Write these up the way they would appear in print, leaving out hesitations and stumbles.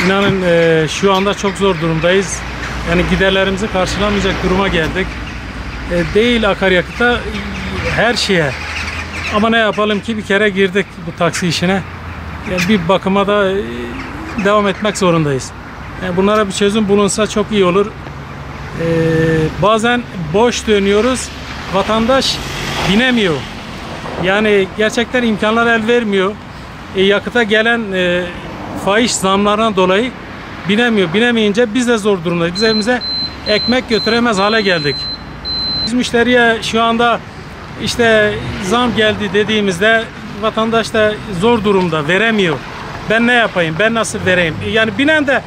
İnanın şu anda çok zor durumdayız. Yani giderlerimizi karşılamayacak duruma geldik. Değil akaryakıta, her şeye. Ama ne yapalım ki bir kere girdik bu taksi işine. Yani bir bakıma da devam etmek zorundayız. Yani bunlara bir çözüm bulunsa çok iyi olur. Bazen boş dönüyoruz. Vatandaş binemiyor. Yani gerçekten imkanlar el vermiyor. Yakıta gelen fahiş zamlarından dolayı binemiyor. Binemeyince biz de zor durumdayız. Biz evimize ekmek götüremez hale geldik. Biz müşteriye şu anda işte zam geldi dediğimizde vatandaş da zor durumda, veremiyor. Ben ne yapayım? Ben nasıl vereyim? Yani binen de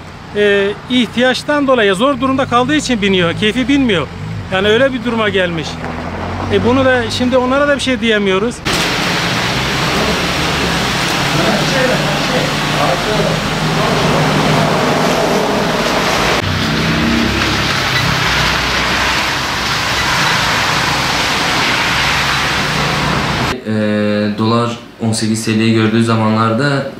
ihtiyaçtan dolayı zor durumda kaldığı için biniyor. Keyfi binmiyor. Yani öyle bir duruma gelmiş. Bunu da şimdi onlara da bir şey diyemiyoruz. Dolar 18 TL'yi gördüğü zamanlarda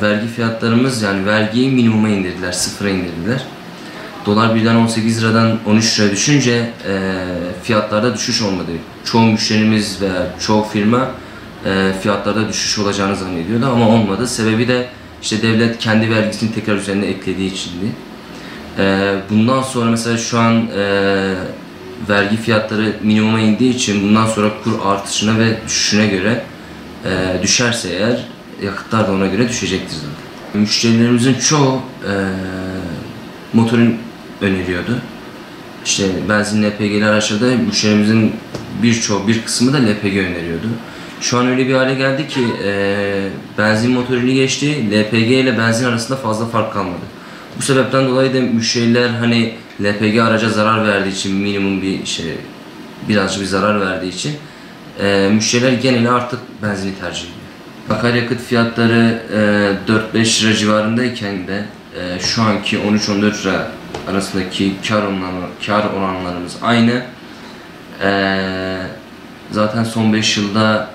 vergi fiyatlarımız, yani vergiyi minimuma indirdiler, sıfıra indirdiler. Dolar birden 18 liradan 13 liraya düşünce fiyatlarda düşüş olmadı. Çoğu müşterimiz ve çoğu firma fiyatlarda düşüş olacağını zannediyordu ama olmadı. Sebebi de işte devlet kendi vergisini tekrar üzerine eklediği içindi. Bundan sonra mesela şu an vergi fiyatları minimuma indiği için bundan sonra kur artışına ve düşüşüne göre düşerse eğer yakıtlar da ona göre düşecektir zaten. Müşterilerimizin çoğu motorin öneriyordu. İşte benzin LPG'li araçlarda müşterimizin bir kısmı da LPG öneriyordu. Şu an öyle bir hale geldi ki benzin motorini geçti, LPG ile benzin arasında fazla fark kalmadı. Bu sebepten dolayı da müşteriler hani LPG araca zarar verdiği için, minimum birazcık bir zarar verdiği için müşteriler geneli artık benzini tercih ediyor. Akaryakıt fiyatları 4-5 lira civarındayken de şu anki 13-14 lira arasındaki kar oranlarımız aynı. Zaten son 5 yılda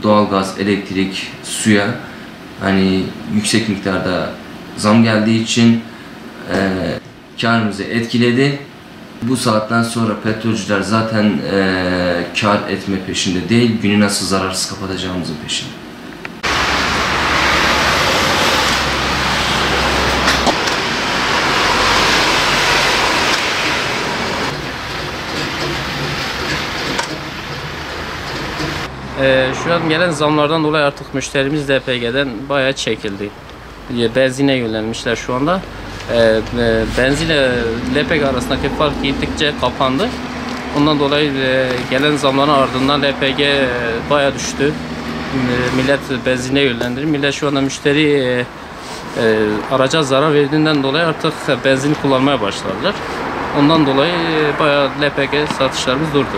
doğalgaz, elektrik, suya hani yüksek miktarda zam geldiği için karımızı etkiledi. Bu saatten sonra petrolcüler zaten kar etme peşinde değil, günü nasıl zararsız kapatacağımızın peşinde. Şu an gelen zamlardan dolayı artık müşterimiz LPG'den bayağı çekildi. Benzine yönelmişler şu anda. Benzinle LPG arasındaki fark gittikçe kapandı. Ondan dolayı gelen zamların ardından LPG bayağı düştü. Millet benzine yönlendi. Millet şu anda müşteri araca zarar verdiğinden dolayı artık benzini kullanmaya başladılar. Ondan dolayı bayağı LPG satışlarımız durdu.